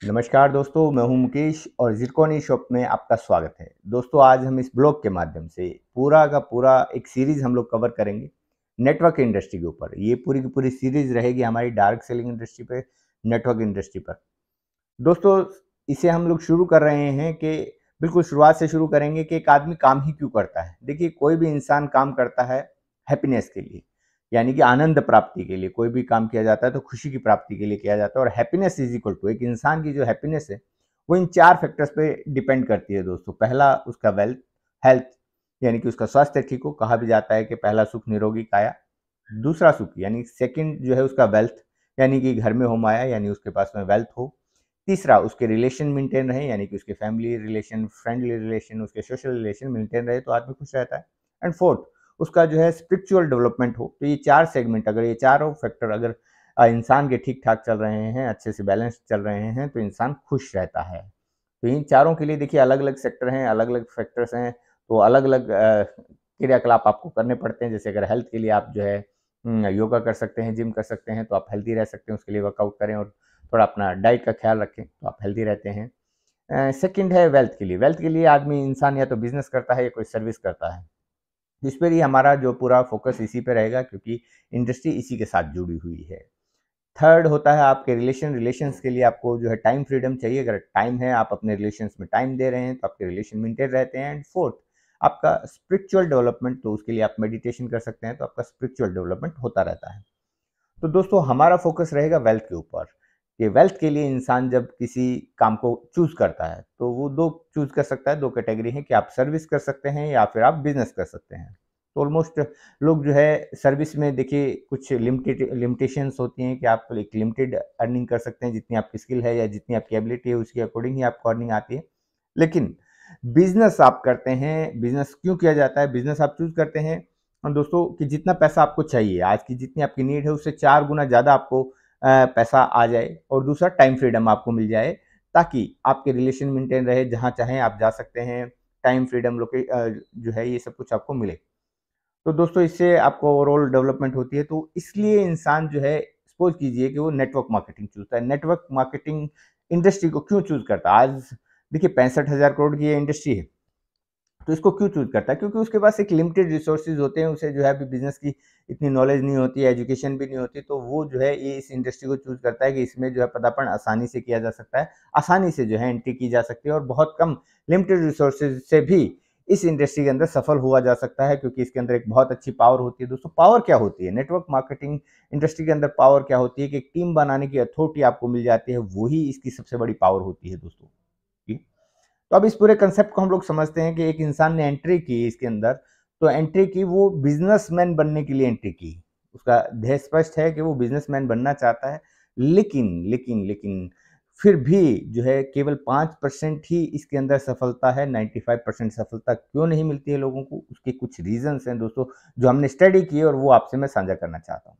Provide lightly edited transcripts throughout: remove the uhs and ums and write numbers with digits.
नमस्कार दोस्तों, मैं हूं मुकेश और ज़िरकॉनी शॉप में आपका स्वागत है। दोस्तों, आज हम इस ब्लॉग के माध्यम से पूरा का पूरा एक सीरीज़ हम लोग कवर करेंगे नेटवर्क इंडस्ट्री के ऊपर। ये पूरी की पूरी सीरीज़ रहेगी हमारी डायरेक्ट सेलिंग इंडस्ट्री पे, नेटवर्क इंडस्ट्री पर। दोस्तों, इसे हम लोग शुरू कर रहे हैं कि बिल्कुल शुरुआत से शुरू करेंगे कि एक आदमी काम ही क्यों करता है। देखिए, कोई भी इंसान काम करता है हैप्पीनेस के लिए, यानी कि आनंद प्राप्ति के लिए। कोई भी काम किया जाता है तो खुशी की प्राप्ति के लिए किया जाता है, और हैप्पीनेस इज इक्वल टू, एक इंसान की जो हैप्पीनेस है वो इन चार फैक्टर्स पे डिपेंड करती है दोस्तों। पहला उसका वेल्थ, हेल्थ, यानी कि उसका स्वास्थ्य ठीक हो। कहा भी जाता है कि पहला सुख निरोगी काया। दूसरा सुख यानी सेकंड जो है उसका वेल्थ, यानी कि घर में हो माया, यानी उसके पास में वेल्थ हो। तीसरा उसके रिलेशन मेंटेन रहे, यानी कि उसके फैमिली रिलेशन, फ्रेंडली रिलेशन, उसके सोशल रिलेशन मेंटेन रहे तो आदमी खुश रहता है। एंड फोर्थ, उसका जो है स्पिरिचुअल डेवलपमेंट हो। तो ये चार सेगमेंट, अगर ये चारों फैक्टर अगर इंसान के ठीक ठाक चल रहे हैं, अच्छे से बैलेंस चल रहे हैं, तो इंसान खुश रहता है। तो इन चारों के लिए देखिए अलग अलग सेक्टर हैं, अलग अलग फैक्टर्स हैं, तो अलग अलग क्रियाकलाप आपको करने पड़ते हैं। जैसे अगर हेल्थ के लिए आप जो है योगा कर सकते हैं, जिम कर सकते हैं, तो आप हेल्दी रह सकते हैं। उसके लिए वर्कआउट करें और थोड़ा अपना डाइट का ख्याल रखें तो आप हेल्दी रहते हैं। सेकंड है वेल्थ के लिए। वेल्थ के लिए आदमी, इंसान या तो बिजनेस करता है या कोई सर्विस करता है, जिस पर ही हमारा जो पूरा फोकस इसी पे रहेगा, क्योंकि इंडस्ट्री इसी के साथ जुड़ी हुई है। थर्ड होता है आपके रिलेशंस के लिए आपको जो है टाइम फ्रीडम चाहिए। अगर टाइम है, आप अपने रिलेशंस में टाइम दे रहे हैं, तो आपके रिलेशन मेंटेन रहते हैं। एंड फोर्थ, आपका स्पिरिचुअल डेवलपमेंट, तो उसके लिए आप मेडिटेशन कर सकते हैं, तो आपका स्पिरिचुअल डेवलपमेंट होता रहता है। तो दोस्तों, हमारा फोकस रहेगा वेल्थ के ऊपर, कि वेल्थ के लिए इंसान जब किसी काम को चूज करता है तो वो दो चूज कर सकता है। दो कैटेगरी है कि आप सर्विस कर सकते हैं या फिर आप बिजनेस कर सकते हैं। तो ऑलमोस्ट लोग जो है सर्विस में, देखिए, कुछ लिमिटेशंस होती हैं कि आप एक लिमिटेड अर्निंग कर सकते हैं। जितनी आपकी स्किल है या जितनी आपकी एबिलिटी है उसके अकॉर्डिंग ही आपको अर्निंग आती है। लेकिन बिजनेस आप करते हैं, बिजनेस क्यों किया जाता है, बिजनेस आप चूज करते हैं दोस्तों, कि जितना पैसा आपको चाहिए, आज की जितनी आपकी नीड है उससे 4 गुना ज़्यादा आपको पैसा आ जाए, और दूसरा टाइम फ्रीडम आपको मिल जाए, ताकि आपके रिलेशन मेंटेन रहे, जहाँ चाहें आप जा सकते हैं। टाइम फ्रीडम जो है ये सब कुछ आपको मिले। तो दोस्तों, इससे आपको ओवरऑल डेवलपमेंट होती है। तो इसलिए इंसान जो है, सपोज कीजिए कि वो नेटवर्क मार्केटिंग चूज़ता है। नेटवर्क मार्केटिंग इंडस्ट्री को क्यों चूज़ करता है? आज देखिए 65,000 करोड़ की ये इंडस्ट्री है। तो इसको क्यों चूज़ करता है? क्योंकि उसके पास एक लिमिटेड रिसोर्सेज़ होते हैं, उसे जो है अभी बिज़नेस की इतनी नॉलेज नहीं होती है, एजुकेशन भी नहीं होती, तो वो जो है ये इस इंडस्ट्री को चूज़ करता है कि इसमें जो है पदार्पण आसानी से किया जा सकता है, आसानी से जो है एंट्री की जा सकती है, और बहुत कम लिमिटेड रिसोर्सेज़ से भी इस इंडस्ट्री के अंदर सफल हुआ जा सकता है, क्योंकि इसके अंदर एक बहुत अच्छी पावर होती है। दोस्तों, पावर क्या होती है? नेटवर्क मार्केटिंग इंडस्ट्री के अंदर पावर क्या होती है कि एक टीम बनाने की अथॉरिटी आपको मिल जाती है, वही इसकी सबसे बड़ी पावर होती है दोस्तों। जी। तो अब इस पूरे कंसेप्ट को हम लोग समझते हैं कि एक इंसान ने एंट्री की इसके अंदर, तो एंट्री की वो बिजनेसमैन बनने के लिए एंट्री की। उसका ध्येय स्पष्ट है कि वो बिजनेसमैन बनना चाहता है। लेकिन फिर भी जो है केवल 5% ही इसके अंदर सफलता है। 95% सफलता क्यों नहीं मिलती है लोगों को? उसके कुछ रीजंस हैं दोस्तों, जो हमने स्टडी किए और वो आपसे मैं साझा करना चाहता हूँ।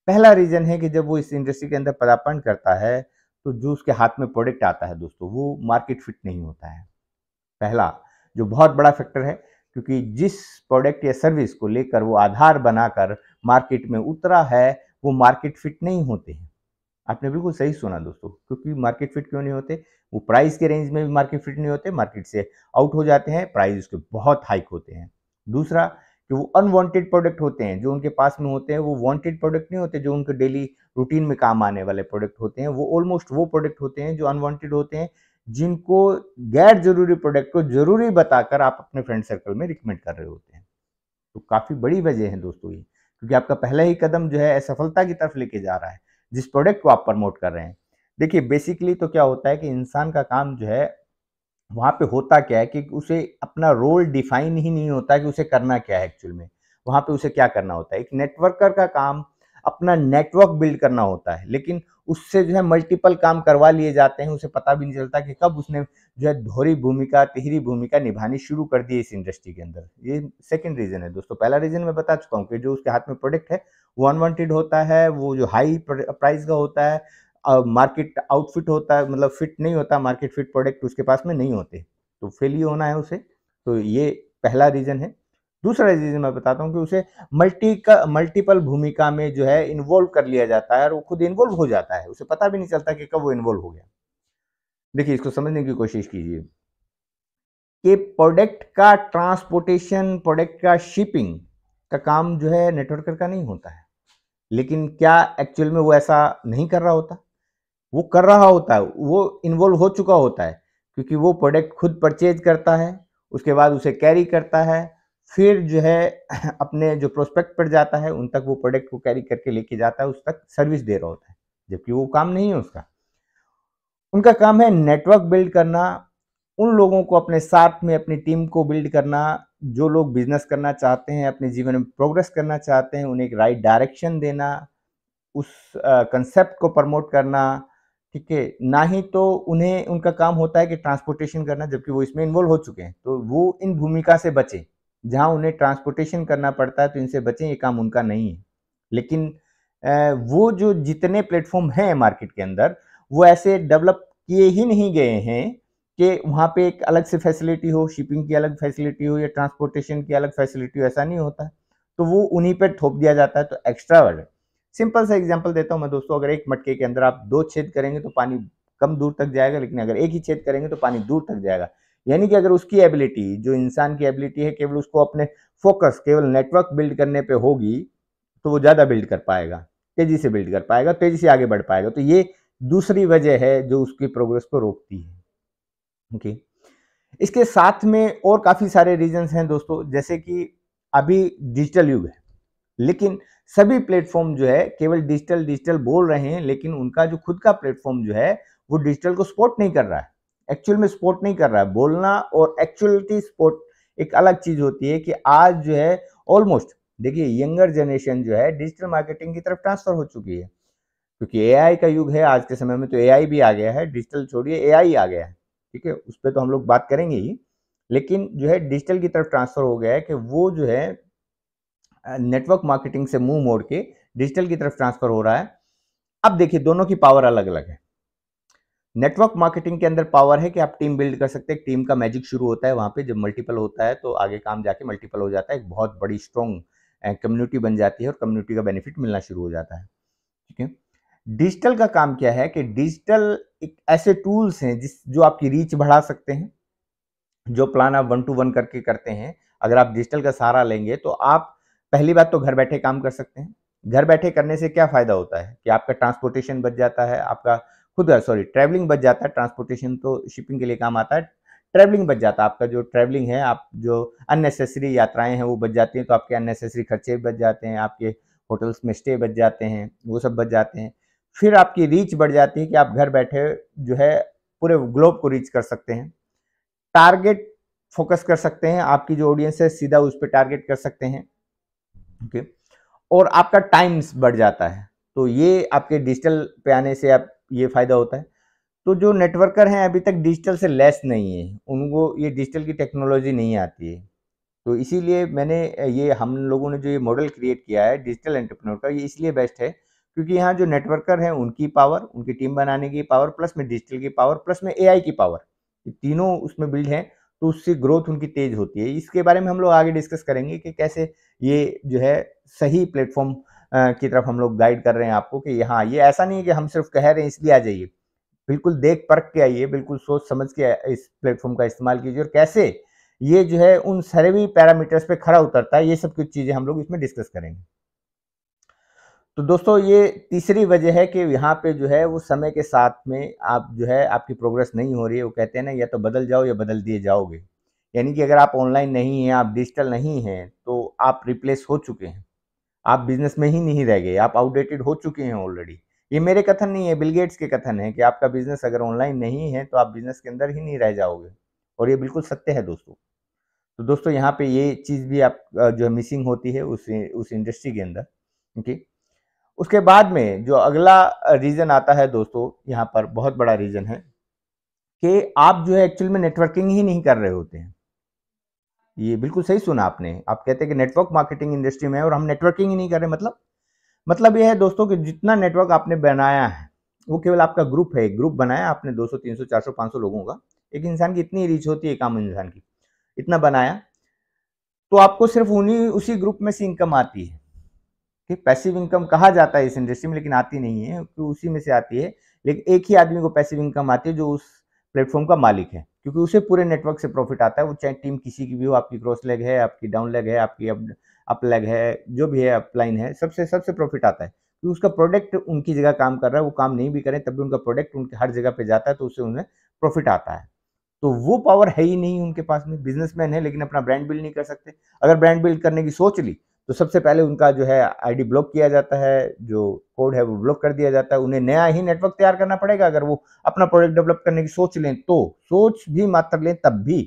पहला रीज़न है कि जब वो इस इंडस्ट्री के अंदर पदार्पण करता है, तो जो उसके हाथ में प्रोडक्ट आता है दोस्तों, वो मार्केट फिट नहीं होता है। पहला, जो बहुत बड़ा फैक्टर है, क्योंकि जिस प्रोडक्ट या सर्विस को लेकर वो आधार बनाकर मार्केट में उतरा है, वो मार्केट फिट नहीं होते हैं। आपने बिल्कुल सही सुना दोस्तों, क्योंकि मार्केट फिट क्यों नहीं होते? वो प्राइस के रेंज में भी मार्केट फिट नहीं होते, मार्केट से आउट हो जाते हैं, प्राइस उसके बहुत हाइक होते हैं। दूसरा, कि वो अनवांटेड प्रोडक्ट होते हैं, जो उनके पास में होते हैं वो वांटेड प्रोडक्ट नहीं होते, जो उनके डेली रूटीन में काम आने वाले प्रोडक्ट होते हैं, वो ऑलमोस्ट वो प्रोडक्ट होते हैं जो अनवांटेड होते हैं, जिनको गैर जरूरी प्रोडक्ट को जरूरी बताकर आप अपने फ्रेंड सर्कल में रिकमेंड कर रहे होते हैं। तो काफ़ी बड़ी वजह है दोस्तों ये, क्योंकि आपका पहला ही कदम जो है असफलता की तरफ लेके जा रहा है, जिस प्रोडक्ट को आप प्रमोट कर रहे हैं। देखिए, बेसिकली तो क्या होता है कि इंसान का काम जो है, वहाँ पे होता क्या है कि उसे अपना रोल डिफाइन ही नहीं होता कि उसे करना क्या है एक्चुअल में। वहाँ पे उसे क्या करना होता है? एक नेटवर्कर का काम अपना नेटवर्क बिल्ड करना होता है, लेकिन उससे जो है मल्टीपल काम करवा लिए जाते हैं, उसे पता भी नहीं चलता कि कब उसने जो है दोहरी भूमिका, तिहरी भूमिका निभानी शुरू कर दी इस इंडस्ट्री के अंदर। ये सेकंड रीज़न है दोस्तों। पहला रीज़न मैं बता चुका हूँ कि जो उसके हाथ में प्रोडक्ट है, वो अनवांटेड होता है, वो जो हाई प्राइस का होता है, मार्केट आउटफिट होता है, मतलब फिट नहीं होता, मार्केट फिट प्रोडक्ट उसके पास में नहीं होते, तो फेल ही होना है उसे। तो ये पहला रीज़न है। दूसरा रीज़न मैं बताता हूँ कि उसे मल्टीपल भूमिका में जो है इन्वॉल्व कर लिया जाता है, और वो खुद इन्वॉल्व हो जाता है, उसे पता भी नहीं चलता कि कब वो इन्वॉल्व हो गया। देखिए, इसको समझने की कोशिश कीजिए कि प्रोडक्ट का ट्रांसपोर्टेशन, प्रोडक्ट का शिपिंग का काम जो है नेटवर्कर का नहीं होता है। लेकिन क्या एक्चुअल में वो ऐसा नहीं कर रहा होता? वो कर रहा होता है, वो इन्वॉल्व हो चुका होता है, क्योंकि वो प्रोडक्ट खुद परचेज करता है, उसके बाद उसे कैरी करता है, फिर जो है अपने जो प्रोस्पेक्ट पर जाता है, उन तक वो प्रोडक्ट को कैरी करके लेके जाता है, उस तक सर्विस दे रहा होता है, जबकि वो काम नहीं है उसका। उनका काम है नेटवर्क बिल्ड करना, उन लोगों को अपने साथ में अपनी टीम को बिल्ड करना, जो लोग बिजनेस करना चाहते हैं, अपने जीवन में प्रोग्रेस करना चाहते हैं, उन्हें एक राइट डायरेक्शन देना, उस कंसेप्ट को प्रमोट करना, ठीक है? ना ही तो उन्हें उनका काम होता है कि ट्रांसपोर्टेशन करना, जबकि वो इसमें इन्वॉल्व हो चुके हैं। तो वो इन भूमिका से बचें, जहाँ उन्हें ट्रांसपोर्टेशन करना पड़ता है तो इनसे बचें, ये काम उनका नहीं है। लेकिन वो जो जितने प्लेटफ़ॉर्म हैं मार्केट के अंदर, वो ऐसे डेवलप किए ही नहीं गए हैं कि वहाँ पे एक अलग से फैसिलिटी हो, शिपिंग की अलग फैसिलिटी हो या ट्रांसपोर्टेशन की अलग फैसिलिटी हो, ऐसा नहीं होता। तो वो उन्हीं पे थोप दिया जाता है, तो एक्स्ट्रा वर्ड। सिंपल सा एग्जांपल देता हूँ मैं दोस्तों, अगर एक मटके के अंदर आप 2 छेद करेंगे तो पानी कम दूर तक जाएगा, लेकिन अगर एक ही छेद करेंगे तो पानी दूर तक जाएगा। यानी कि अगर उसकी एबिलिटी, जो इंसान की एबिलिटी है, केवल उसको अपने फोकस केवल नेटवर्क बिल्ड करने पे होगी, तो वो ज़्यादा बिल्ड कर पाएगा, तेज़ी से बिल्ड कर पाएगा, तेज़ी से आगे बढ़ पाएगा। तो ये दूसरी वजह है जो उसकी प्रोग्रेस को रोकती है। ओके। इसके साथ में और काफ़ी सारे रीज़न्स हैं दोस्तों, जैसे कि अभी डिजिटल युग है, लेकिन सभी प्लेटफ़ॉर्म जो है केवल डिजिटल, डिजिटल बोल रहे हैं, लेकिन उनका जो खुद का प्लेटफ़ॉर्म जो है, वो डिजिटल को सपोर्ट नहीं कर रहा है। एक्चुअल में सपोर्ट नहीं कर रहा है। बोलना और एक्चुअलिटी सपोर्ट एक अलग चीज़ होती है कि आज जो है ऑलमोस्ट देखिए यंगर जनरेशन जो है डिजिटल मार्केटिंग की तरफ ट्रांसफ़र हो चुकी है। क्योंकि एआई का युग है आज के समय में, तो एआई भी आ गया है, डिजिटल छोड़िए एआई आ गया है, ठीक है? उस पे तो हम लोग बात करेंगे ही, लेकिन जो है डिजिटल की तरफ ट्रांसफ़र हो गया है कि वो जो है नेटवर्क मार्केटिंग से मुँह मोड़ के डिजिटल की तरफ ट्रांसफ़र हो रहा है। अब देखिए दोनों की पावर अलग-अलग है। नेटवर्क मार्केटिंग के अंदर पावर है कि आप टीम बिल्ड कर सकते हैं, टीम का मैजिक शुरू होता है वहाँ पे, जब मल्टीपल होता है तो आगे काम जाके मल्टीपल हो जाता है, एक बहुत बड़ी स्ट्रॉन्ग कम्युनिटी बन जाती है और कम्युनिटी का बेनिफिट मिलना शुरू हो जाता है, ठीक है? डिजिटल का काम क्या है कि डिजिटल एक ऐसे टूल्स हैं जो आपकी रीच बढ़ा सकते हैं, जो प्लान आप 1 टू 1 करके करते हैं, अगर आप डिजिटल का सहारा लेंगे तो आप पहली बात तो घर बैठे काम कर सकते हैं। घर बैठे करने से क्या फ़ायदा होता है कि आपका ट्रांसपोर्टेशन बच जाता है, आपका खुद सॉरी ट्रैवलिंग बच जाता है, ट्रांसपोर्टेशन तो शिपिंग के लिए काम आता है। ट्रैवलिंग बच जाता है, आपका जो ट्रैवलिंग है, आप जो अननेसेसरी यात्राएँ हैं वो बच जाती हैं, तो आपके अननेसेसरी खर्चे बच जाते हैं, आपके होटल्स में स्टे बच जाते हैं, वो सब बच जाते हैं। फिर आपकी रीच बढ़ जाती है कि आप घर बैठे जो है पूरे ग्लोब को रीच कर सकते हैं। टारगेट फोकस कर सकते हैं, आपकी जो ऑडियंस है सीधा उस पे टारगेट कर सकते हैं, ओके? और आपका टाइम्स बढ़ जाता है। तो ये आपके डिजिटल पे आने से आप ये फ़ायदा होता है। तो जो नेटवर्कर हैं अभी तक डिजिटल से लेस नहीं है, उनको ये डिजिटल की टेक्नोलॉजी नहीं आती है। तो इसीलिए मैंने ये हम लोगों ने जो ये मॉडल क्रिएट किया है डिजिटल एंटरप्रेन्योर का, ये इसलिए बेस्ट है क्योंकि यहाँ जो नेटवर्कर हैं उनकी पावर, उनकी टीम बनाने की पावर, प्लस में डिजिटल की पावर, प्लस में एआई की पावर, ये तीनों उसमें बिल्ड हैं, तो उससे ग्रोथ उनकी तेज होती है। इसके बारे में हम लोग आगे डिस्कस करेंगे कि कैसे ये जो है सही प्लेटफॉर्म की तरफ हम लोग गाइड कर रहे हैं आपको कि हाँ, ये ऐसा नहीं है कि हम सिर्फ कह रहे हैं इसलिए आ जाइए। बिल्कुल देख परख के आइए, बिल्कुल सोच समझ के इस प्लेटफ़ॉर्म का इस्तेमाल कीजिए और कैसे ये जो है उन सभी पैरामीटर्स पे खरा उतरता है, ये सब कुछ चीज़ें हम लोग इसमें डिस्कस करेंगे। तो दोस्तों ये तीसरी वजह है कि यहाँ पे जो है वो समय के साथ में आप जो है आपकी प्रोग्रेस नहीं हो रही है, वो कहते हैं ना या तो बदल जाओ या बदल दिए जाओगे। यानी कि अगर आप ऑनलाइन नहीं हैं, आप डिजिटल नहीं हैं, तो आप रिप्लेस हो चुके हैं। आप बिज़नेस में ही नहीं रह गए, आप आउटडेटेड हो चुके हैं ऑलरेडी। ये मेरे कथन नहीं है, बिल गेट्स के कथन है कि आपका बिज़नेस अगर ऑनलाइन नहीं है, तो आप बिज़नेस के अंदर ही नहीं रह जाओगे और ये बिल्कुल सत्य है दोस्तों। तो दोस्तों यहाँ पे ये चीज़ भी आप जो है मिसिंग होती है उस इंडस्ट्री के अंदर, ओके। उसके बाद में जो अगला रीज़न आता है दोस्तों, यहाँ पर बहुत बड़ा रीज़न है कि आप जो है एक्चुअल में नेटवर्किंग ही नहीं कर रहे होते हैं। ये बिल्कुल सही सुना आपने। आप कहते हैं कि नेटवर्क मार्केटिंग इंडस्ट्री में है और हम नेटवर्किंग ही नहीं कर रहे, मतलब ये है दोस्तों कि जितना नेटवर्क आपने बनाया है, वो केवल आपका ग्रुप है, एक ग्रुप बनाया आपने 200, 300, 400, 500 लोगों का। एक इंसान की इतनी रीच होती है, एक आम इंसान की, इतना बनाया, तो आपको सिर्फ़ उसी ग्रुप में से इनकम आती है, ठीक? पैसिव इनकम कहा जाता है इस इंडस्ट्री में, लेकिन आती नहीं है, तो उसी में से आती है। लेकिन एक ही आदमी को पैसिव इनकम आती है, जो उस प्लेटफॉर्म का मालिक है, क्योंकि उसे पूरे नेटवर्क से प्रॉफिट आता है। वो चाहे टीम किसी की भी हो, आपकी क्रॉस लेग है, आपकी डाउन लेग है, आपकी अप लेग है, जो भी है, अपलाइन है, सबसे सबसे प्रॉफिट आता है, क्योंकि उसका प्रोडक्ट उनकी जगह काम कर रहा है। वो काम नहीं भी करें तब भी उनका प्रोडक्ट उनके हर जगह पे जाता है, तो उससे उन्हें प्रॉफिट आता है। तो वो पावर है ही नहीं उनके पास में। बिजनेसमैन है लेकिन अपना ब्रांड बिल्ड नहीं कर सकते। अगर ब्रांड बिल्ड करने की सोच ली तो सबसे पहले उनका जो है आईडी ब्लॉक किया जाता है, जो कोड है वो ब्लॉक कर दिया जाता है। उन्हें नया ही नेटवर्क तैयार करना पड़ेगा अगर वो अपना प्रोडक्ट डेवलप करने की सोच लें, तो सोच भी मात्र लें तब भी,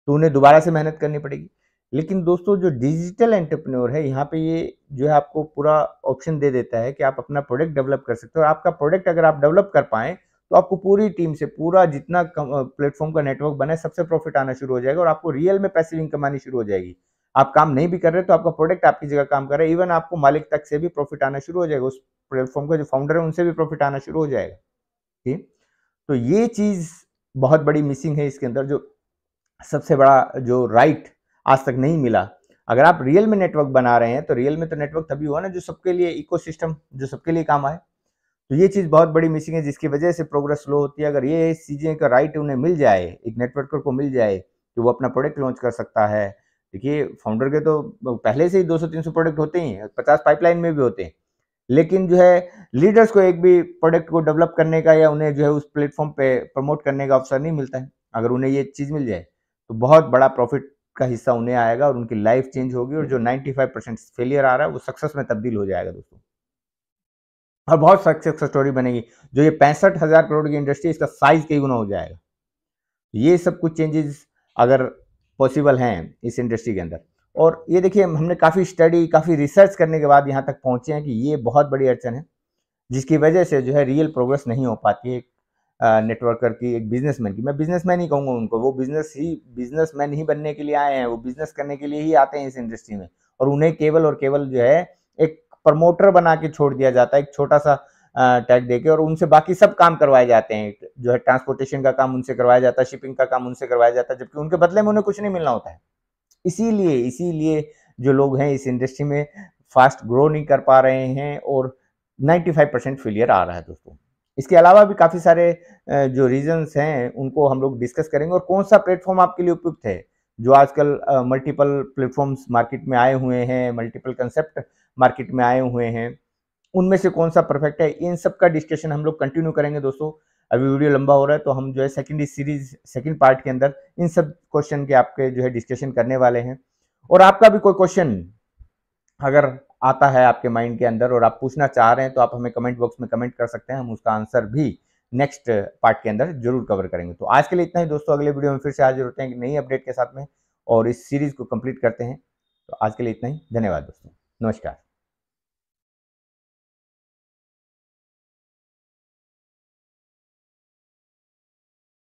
तो उन्हें दोबारा से मेहनत करनी पड़ेगी। लेकिन दोस्तों जो डिजिटल एंटरप्रेन्योर है, यहाँ पे ये जो है आपको पूरा ऑप्शन दे देता है कि आप अपना प्रोडक्ट डेवलप कर सकते हो। और आपका प्रोडक्ट अगर आप डेवलप कर पाएँ तो आपको पूरी टीम से पूरा जितना प्लेटफॉर्म का नेटवर्क बना है सबसे प्रॉफिट आना शुरू हो जाएगा और आपको रियल में पैसिव इनकम आनी शुरू हो जाएगी। आप काम नहीं भी कर रहे तो आपका प्रोडक्ट आपकी जगह काम कर रहा है, इवन आपको मालिक तक से भी प्रॉफिट आना शुरू हो जाएगा। उस प्लेटफॉर्म का जो फाउंडर है उनसे भी प्रॉफिट आना शुरू हो जाएगा। ठीक, तो ये चीज बहुत बड़ी मिसिंग है इसके अंदर, जो सबसे बड़ा जो राइट आज तक नहीं मिला। अगर आप रियल में नेटवर्क बना रहे हैं तो रियल में तो नेटवर्क तभी हुआ ना जो सबके लिए इकोसिस्टम, जो सबके लिए काम आए। तो ये चीज़ बहुत बड़ी मिसिंग है जिसकी वजह से प्रोग्रेस स्लो होती है। अगर ये चीज़ें का राइट उन्हें मिल जाए, एक नेटवर्कर को मिल जाए कि वो अपना प्रोडक्ट लॉन्च कर सकता है। देखिए फाउंडर के तो पहले से ही 200-300 प्रोडक्ट होते ही हैं, 50 पाइपलाइन में भी होते हैं। लेकिन जो है लीडर्स को एक भी प्रोडक्ट को डेवलप करने का या उन्हें जो है उस प्लेटफॉर्म पे प्रमोट करने का अवसर नहीं मिलता है। अगर उन्हें ये चीज़ मिल जाए तो बहुत बड़ा प्रॉफिट का हिस्सा उन्हें आएगा और उनकी लाइफ चेंज होगी और जो 95% फेलियर आ रहा है वो सक्सेस में तब्दील हो जाएगा दोस्तों। और बहुत सक्सेस स्टोरी बनेगी। जो ये 65,000 करोड़ की इंडस्ट्री, इसका साइज कई गुना हो जाएगा। ये सब कुछ चेंजेस अगर पॉसिबल हैं इस इंडस्ट्री के अंदर। और ये देखिए हमने काफ़ी स्टडी, काफ़ी रिसर्च करने के बाद यहाँ तक पहुँचे हैं कि ये बहुत बड़ी अड़चन है, जिसकी वजह से जो है रियल प्रोग्रेस नहीं हो पाती है एक नेटवर्कर की, एक बिजनेसमैन की। मैं बिजनेसमैन ही कहूँगा उनको, वो बिजनेसमैन ही बनने के लिए आए हैं, वो बिजनेस करने के लिए ही आते हैं इस इंडस्ट्री में। और उन्हें केवल और केवल जो है एक प्रमोटर बना के छोड़ दिया जाता है, एक छोटा-सा टैग देके, और उनसे बाकी सब काम करवाए जाते हैं। जो है ट्रांसपोर्टेशन का काम उनसे करवाया जाता है, शिपिंग का काम उनसे करवाया जाता है, जबकि उनके बदले में उन्हें कुछ नहीं मिलना होता है। इसीलिए जो लोग हैं इस इंडस्ट्री में फास्ट ग्रो नहीं कर पा रहे हैं और 95% फेलियर आ रहा है दोस्तों। इसके अलावा भी काफ़ी सारे जो रीज़न्स हैं उनको हम लोग डिस्कस करेंगे, और कौन-सा प्लेटफ़ॉर्म आपके लिए उपयुक्त है। जो आजकल मल्टीपल प्लेटफ़ॉर्म्स मार्केट में आए हुए हैं, मल्टीपल कंसेप्ट मार्केट में आए हुए हैं, उनमें से कौन-सा परफेक्ट है, इन सब का डिस्कशन हम लोग कंटिन्यू करेंगे दोस्तों। अभी वीडियो लंबा हो रहा है तो हम जो है सेकंड पार्ट के अंदर इन सब क्वेश्चन के आपके जो है डिस्कशन करने वाले हैं। और आपका भी कोई क्वेश्चन अगर आता है आपके माइंड के अंदर और आप पूछना चाह रहे हैं तो आप हमें कमेंट बॉक्स में कमेंट कर सकते हैं, हम उसका आंसर भी नेक्स्ट पार्ट के अंदर जरूर कवर करेंगे। तो आज के लिए इतना ही दोस्तों, अगले वीडियो में फिर से हाजिर होते हैं एक नई अपडेट के साथ में और इस सीरीज को कंप्लीट करते हैं। तो आज के लिए इतना ही, धन्यवाद दोस्तों, नमस्कार।